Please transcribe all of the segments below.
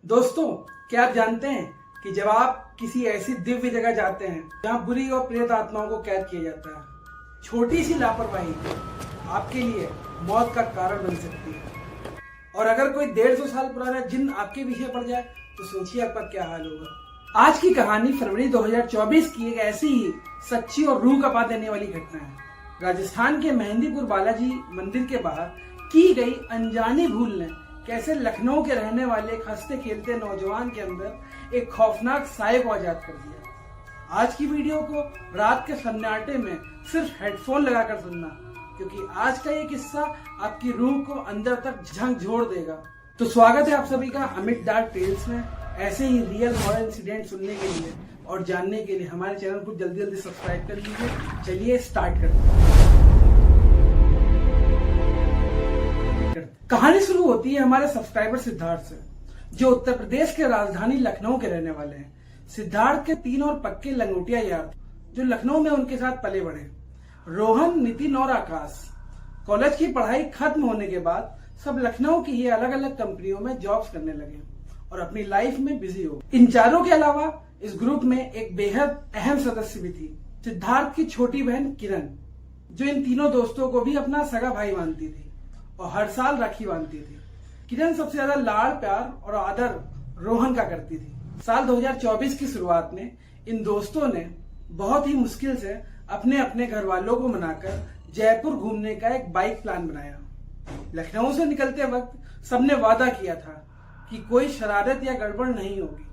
दोस्तों, क्या आप जानते हैं कि जब आप किसी ऐसी दिव्य जगह जाते हैं जहां बुरी और प्रेत आत्माओं को कैद किया जाता है, छोटी सी लापरवाही आपके लिए मौत का कारण बन सकती है। और अगर कोई 150 साल पुराना जिन आपके पीछे पड़ जाए तो सोचिए आपका क्या हाल होगा। आज की कहानी फरवरी 2024 की एक ऐसी ही सच्ची और रूह कपा देने वाली घटना है। राजस्थान के मेहंदीपुर बालाजी मंदिर के बाहर की गई अनजानी भूल ने कैसे लखनऊ के रहने वाले एक हंसते खेलते नौजवान के अंदर एक खौफनाक साए को आजाद कर दिया। आज की वीडियो को रात के सन्नाटे में सिर्फ हेडफोन लगाकर सुनना, क्योंकि आज का ये किस्सा आपकी रूह को अंदर तक झकझोर देगा। तो स्वागत है आप सभी का अमित डार्क टेल्स में। ऐसे ही रियल हॉरर इंसिडेंट सुनने के लिए और जानने के लिए हमारे चैनल को जल्दी जल्दी सब्सक्राइब कर लीजिए। चलिए स्टार्ट करते हैं। कहानी शुरू होती है हमारे सब्सक्राइबर सिद्धार्थ से, जो उत्तर प्रदेश के राजधानी लखनऊ के रहने वाले हैं। सिद्धार्थ के 3 और पक्के लंगोटिया यार थे जो लखनऊ में उनके साथ पले बढ़े। रोहन, नितिन और आकाश। कॉलेज की पढ़ाई खत्म होने के बाद सब लखनऊ की ही अलग अलग कंपनियों में जॉब्स करने लगे और अपनी लाइफ में बिजी हो गए। इन चारों के अलावा इस ग्रुप में एक बेहद अहम सदस्य भी थी, सिद्धार्थ की छोटी बहन किरण, जो इन तीनों दोस्तों को भी अपना सगा भाई मानती थी और हर साल राखी बांधती थी। किरण सबसे ज्यादा लाड़ प्यार और आदर रोहन का करती थी। साल 2024 की शुरुआत में इन दोस्तों ने बहुत ही मुश्किल से अपने अपने घर वालों को मनाकर जयपुर घूमने का एक बाइक प्लान बनाया। लखनऊ से निकलते वक्त सबने वादा किया था कि कोई शरारत या गड़बड़ नहीं होगी।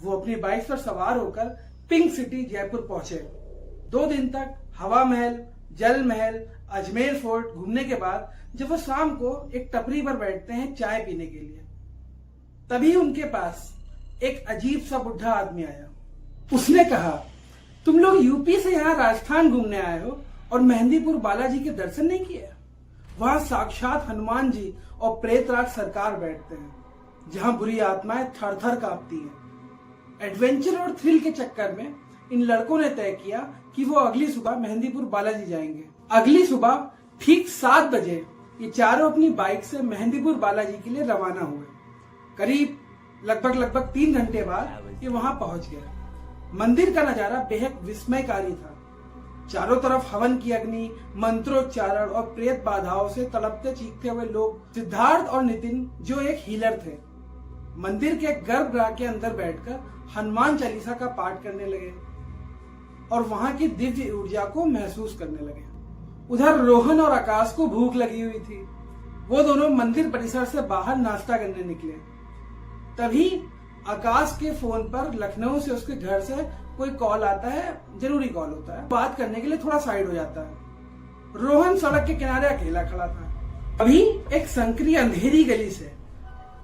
वो अपनी बाइक पर सवार होकर पिंक सिटी जयपुर पहुंचे। 2 दिन तक हवा महल, जल महल, अजमेर फोर्ट घूमने के बाद जब वो शाम को एक टपरी पर बैठते हैं चाय पीने के लिए, तभी उनके पास एक अजीब सा बुढ़ा आदमी आया। उसने कहा, तुम लोग यूपी से यहाँ राजस्थान घूमने आए हो और मेहंदीपुर बालाजी के दर्शन नहीं किए? वहां साक्षात हनुमान जी और प्रेतराज सरकार बैठते हैं, जहां बुरी आत्माएं थर थर कांपती हैं। एडवेंचर और थ्रिल के चक्कर में इन लड़कों ने तय किया कि वो अगली सुबह मेहंदीपुर बालाजी जाएंगे। अगली सुबह ठीक 7 बजे ये चारों अपनी बाइक से मेहंदीपुर बालाजी के लिए रवाना हुए। करीब लगभग 3 घंटे बाद ये वहां पहुंच गए। मंदिर का नजारा बेहद विस्मयकारी था। चारों तरफ हवन की अग्नि, मंत्रोच्चारण और प्रेत बाधाओं से तड़पते चीखते हुए लोग। सिद्धार्थ और नितिन, जो एक हीलर थे, मंदिर के गर्भगृह के अंदर बैठकर हनुमान चालीसा का पाठ करने लगे और वहां की दिव्य ऊर्जा को महसूस करने लगे। उधर रोहन और आकाश को भूख लगी हुई थी। वो दोनों मंदिर परिसर से बाहर नाश्ता करने निकले। तभी आकाश के फोन पर लखनऊ से उसके घर से कोई कॉल आता है, जरूरी कॉल होता है। बात करने के लिए थोड़ा साइड हो जाता है। रोहन सड़क के किनारे अकेला खड़ा था। अभी एक संकरी अंधेरी गली से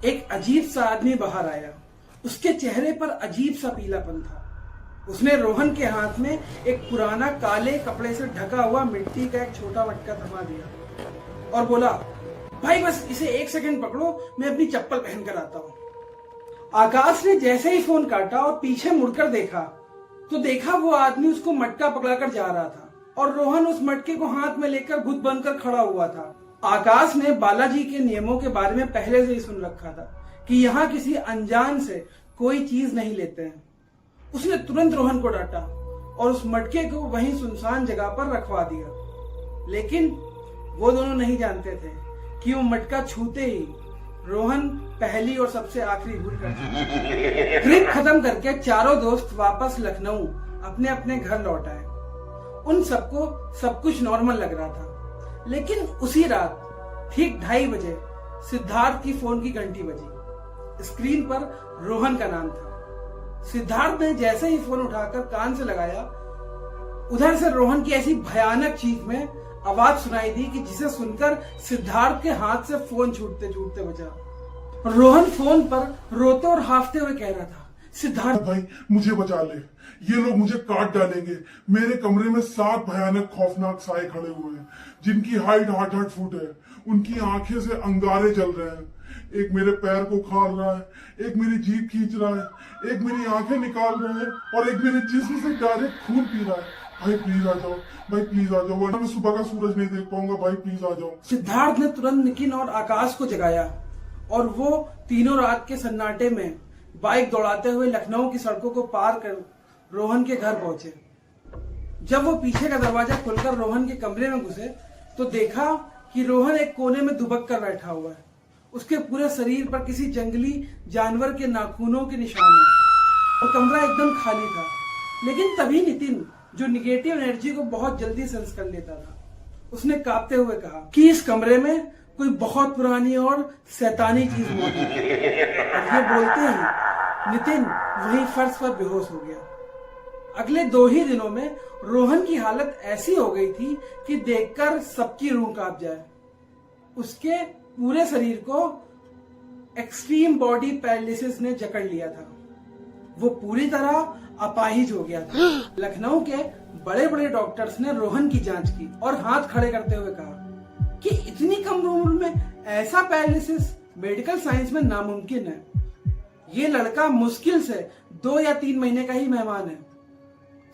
एक अजीब सा आदमी बाहर आया। उसके चेहरे पर अजीब सा पीलापन था। उसने रोहन के हाथ में एक पुराना काले कपड़े से ढका हुआ मिट्टी का एक छोटा मटका थमा दिया और बोला, भाई बस इसे 1 सेकंड पकड़ो, मैं अपनी चप्पल पहन कर आता हूँ। आकाश ने जैसे ही फोन काटा और पीछे मुड़कर देखा तो देखा वो आदमी उसको मटका पकड़ाकर जा रहा था और रोहन उस मटके को हाथ में लेकर बुत बनकर खड़ा हुआ था। आकाश ने बालाजी के नियमों के बारे में पहले से ही सुन रखा था कि यहाँ किसी अनजान से कोई चीज नहीं लेते हैं। उसने तुरंत रोहन को डांटा और उस मटके को वहीं सुनसान जगह पर रखवा दिया। लेकिन वो दोनों नहीं जानते थे कि वो मटका छूते ही रोहन पहली और सबसे आखिरी भूल कर चुका। ट्रिप खत्म करके चारों दोस्त वापस लखनऊ अपने अपने घर लौट आए। उन सबको सब कुछ नॉर्मल लग रहा था। लेकिन उसी रात ठीक 2:30 बजे सिद्धार्थ की फोन की घंटी बजी। स्क्रीन पर रोहन का नाम था। सिद्धार्थ ने जैसे ही फोन उठाकर कान से लगाया, उधर से रोहन की ऐसी भयानक चीख में आवाज सुनाई दी कि जिसे सुनकर सिद्धार्थ के हाथ से फोन छूटते छूटते बचा। रोहन फोन पर रोते और हाफते हुए कह रहा था, सिद्धार्थ भाई मुझे बचा ले, ये लोग मुझे काट डालेंगे। मेरे कमरे में 7 भयानक खौफनाक साए खड़े हुए हैं, जिनकी हाइट 8-8 फुट है। उनकी आंखें से अंगारे जल रहे हैं। एक मेरे पैर को खाल रहा है, एक मेरी जीभ खींच रहा है, एक मेरी आंखें निकाल रहा है और एक मेरे जिस्म से डायरेक्ट खून पी रहा है। भाई प्लीज आ जाओ, भाई प्लीज आ जाओ, वरना मैं सुबह का सूरज नहीं देख पाऊंगा। भाई प्लीज आ जाओ। सिद्धार्थ ने तुरंत नितिन और आकाश को जगाया और वो तीनों रात के सन्नाटे में बाइक दौड़ाते हुए लखनऊ की सड़कों को पार कर रोहन के घर पहुंचे। जब वो पीछे का दरवाजा खोलकर रोहन के कमरे में घुसे तो देखा कि रोहन एक कोने में दुबक कर बैठा हुआ है। उसके पूरे शरीर पर किसी जंगली जानवर के नाखूनों के निशान है और कमरा एकदम खाली था। लेकिन तभी नितिन, जो निगेटिव एनर्जी को बहुत जल्दी सेंस कर लेता था, उसने कांपते हुए कहा कि इस कमरे में कोई बहुत पुरानी और शैतानी चीज मौजूद है। और ये बोलते ही नितिन वहीं फर्श पर बेहोश हो गया। अगले 2 ही दिनों में रोहन की हालत ऐसी हो गई थी कि देखकर सबकी रूह कांप जाए। उसके पूरे शरीर को एक्सट्रीम बॉडी पैरालिसिस ने जकड़ लिया था। वो पूरी तरह अपाहिज हो गया था। लखनऊ के बड़े बड़े डॉक्टर्स ने रोहन की जांच की और हाथ खड़े करते हुए कहा कि इतनी कम उम्र में ऐसा पैरालिसिस मेडिकल साइंस में नामुमकिन है। ये लड़का मुश्किल से 2 या 3 महीने का ही मेहमान है।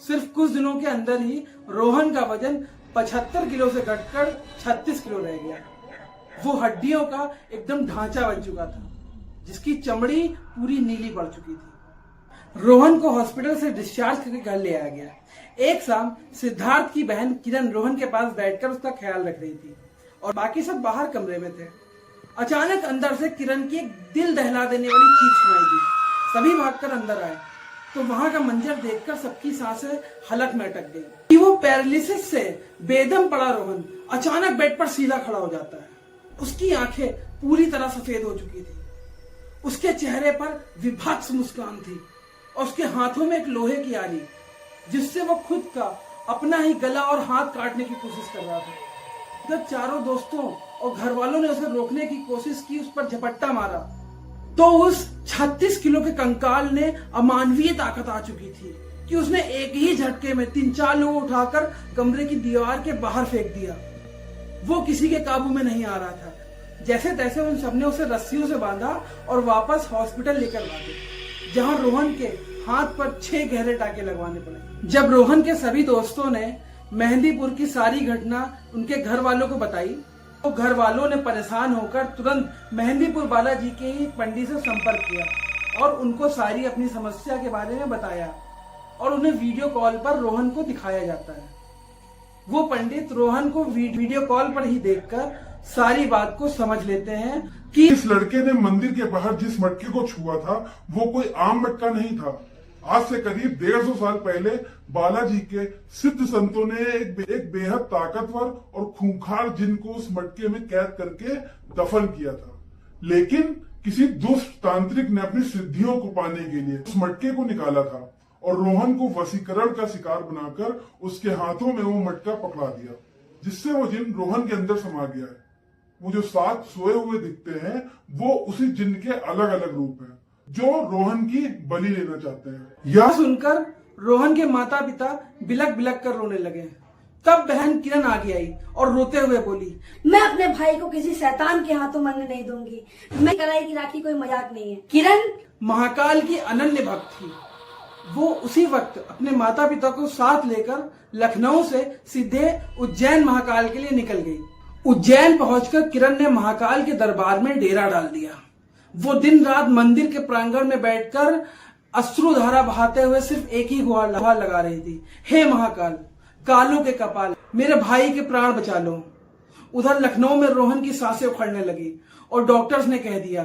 सिर्फ कुछ दिनों के अंदर ही रोहन का वजन 75 किलो से घटकर 36 किलो रह गया। वो हड्डियों का एकदम ढांचा बन चुका था, जिसकी चमड़ी पूरी नीली पड़ चुकी थी। रोहन को हॉस्पिटल से डिस्चार्ज करके घर ले आया गया। एक शाम सिद्धार्थ की बहन किरण रोहन के पास बैठकर उसका ख्याल रख रही थी और बाकी सब बाहर कमरे में थे। अचानक अंदर से किरण की एक दिल दहला देने वाली चीख सुनाई दी। सभी भागकर अंदर आए तो वहां का मंजर देखकर सबकी सांसें हलक में अटक गई कि वो पैरालिसिस से बेदम पड़ा रोहन अचानक बेड पर सीधा खड़ा हो जाता है। उसकी आंखें पूरी तरह सफेद हो चुकी थी। उसके चेहरे पर विभत्स मुस्कान थी और उसके हाथों में एक लोहे की आरी, जिससे वो खुद का अपना ही गला और हाथ काटने की कोशिश कर रहा था। जब चारों दोस्तों और घर वालों ने उसे रोकने की कोशिश की, उस पर झपट्टा मारा, तो उस 36 किलो के कंकाल ने अमानवीय ताकत आ चुकी थी कि उसने एक ही झटके में 3-4 लोग उठाकर कमरे की दीवार के बाहर फेंक दिया। वो किसी के काबू में नहीं आ रहा था। जैसे तैसे उन सबने उसे रस्सियों से बांधा और वापस हॉस्पिटल लेकर भागे, जहां रोहन के हाथ पर 6 गहरे टाके लगवाने पड़े। जब रोहन के सभी दोस्तों ने मेहंदीपुर की सारी घटना उनके घर वालों को बताई तो घर वालों ने परेशान होकर तुरंत मेहंदीपुर बालाजी के ही पंडित से संपर्क किया और उनको सारी अपनी समस्या के बारे में बताया और उन्हें वीडियो कॉल पर रोहन को दिखाया जाता है। वो पंडित रोहन को वीडियो कॉल पर ही देखकर सारी बात को समझ लेते हैं कि इस लड़के ने मंदिर के बाहर जिस मटके को छुआ था वो कोई आम मटका नहीं था। आज से करीब 150 साल पहले बालाजी के सिद्ध संतों ने एक बेहद ताकतवर और खूंखार जिन को उस मटके में कैद करके दफन किया था। लेकिन किसी दुष्ट तांत्रिक ने अपनी सिद्धियों को पाने के लिए उस मटके को निकाला था और रोहन को वशीकरण का शिकार बनाकर उसके हाथों में वो मटका पकड़ा दिया, जिससे वो जिन रोहन के अंदर समा गया है। वो जो 7 सोए हुए दिखते हैं वो उसी जिन के अलग अलग रूप हैं जो रोहन की बलि लेना चाहते हैं। यह सुनकर रोहन के माता पिता बिलक बिलक कर रोने लगे। तब बहन किरण आगे आई और रोते हुए बोली, मैं अपने भाई को किसी शैतान के हाथों मरने नहीं दूंगी। मैं कलाई की राखी कोई मजाक नहीं है। किरण महाकाल की अनन्य भक्त थी। वो उसी वक्त अपने माता पिता को साथ लेकर लखनऊ से सीधे उज्जैन महाकाल के लिए निकल गई। उज्जैन पहुंचकर किरण ने महाकाल के दरबार में डेरा डाल दिया। वो दिन रात मंदिर के प्रांगण में बैठकर अश्रुधारा बहाते हुए सिर्फ एक ही गुहार लगा रही थी, हे महाकाल, कालों के कपाल, मेरे भाई के प्राण बचा लो। उधर लखनऊ में रोहन की सांसें उखड़ने लगी और डॉक्टर्स ने कह दिया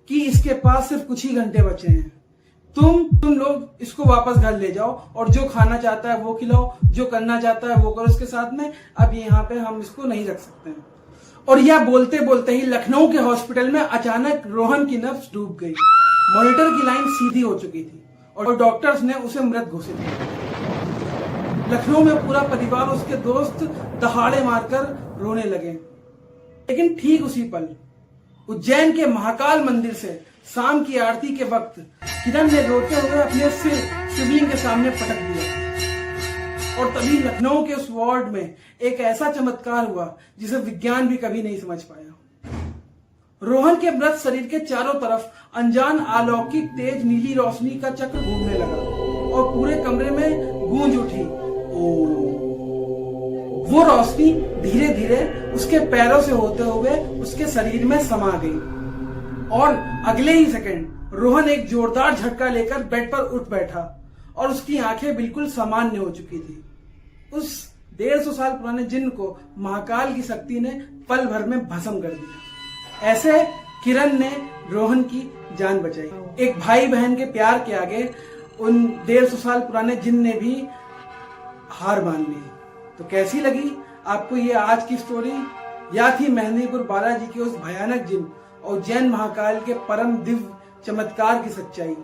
कि इसके पास सिर्फ कुछ ही घंटे बचे हैं। तुम लोग इसको वापस घर ले जाओ और जो खाना चाहता है वो खिलाओ, जो करना चाहता है वो करो इसके साथ में। अब यहाँ पे हम इसको नहीं रख सकते हैं। और यह बोलते बोलते ही लखनऊ के हॉस्पिटल में अचानक रोहन की नब्ज डूब गई। मॉनिटर की लाइन सीधी हो चुकी थी और डॉक्टर्स ने उसे मृत घोषित किया। लखनऊ में पूरा परिवार, उसके दोस्त दहाड़े मारकर रोने लगे। लेकिन ठीक उसी पल उज्जैन के महाकाल मंदिर से शाम की आरती के वक्त किरण ने रोते हुए अपने सिर शिवलिंग के सामने पटक दिया और तभी लखनऊ के उस वार्ड में एक ऐसा चमत्कार हुआ जिसे विज्ञान भी कभी नहीं समझ पाया। रोहन के मृत शरीर के चारों तरफ अनजान अलौकिक तेज नीली रोशनी का चक्र घूमने लगा और पूरे कमरे में गूंज उठी, ओम। वो रोशनी धीरे धीरे उसके पैरों से होते हुए उसके शरीर में समा गई और अगले ही सेकंड रोहन एक जोरदार झटका लेकर बेड पर उठ बैठा और उसकी आंखें बिल्कुल सामान्य हो चुकी थी। उस 150 साल पुराने जिन्न को महाकाल की शक्ति ने पल भर में भस्म कर दिया। ऐसे किरण ने रोहन की जान बचाई। एक भाई बहन के प्यार के आगे उन 150 साल पुराने जिन्न ने भी हार मान ली। तो कैसी लगी आपको ये आज की स्टोरी? या थी मेहंदीपुर बालाजी के उस भयानक जिन्न और उज्जैन महाकाल के परम दिव्य चमत्कार की सच्चाई?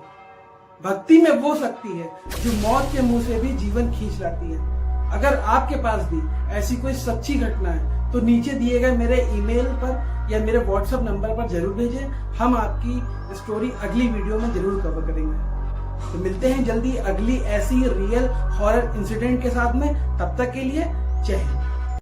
भक्ति में वो शक्ति है जो मौत के मुंह से भी जीवन खींच लाती है। अगर आपके पास भी ऐसी कोई सच्ची घटना है तो नीचे दिए गए मेरे ईमेल पर या मेरे व्हाट्सएप नंबर पर जरूर भेजें। हम आपकी स्टोरी अगली वीडियो में जरूर कवर करेंगे। तो मिलते हैं जल्दी अगली ऐसी रियल हॉरर इंसिडेंट के साथ में। तब तक के लिए जय हिंद।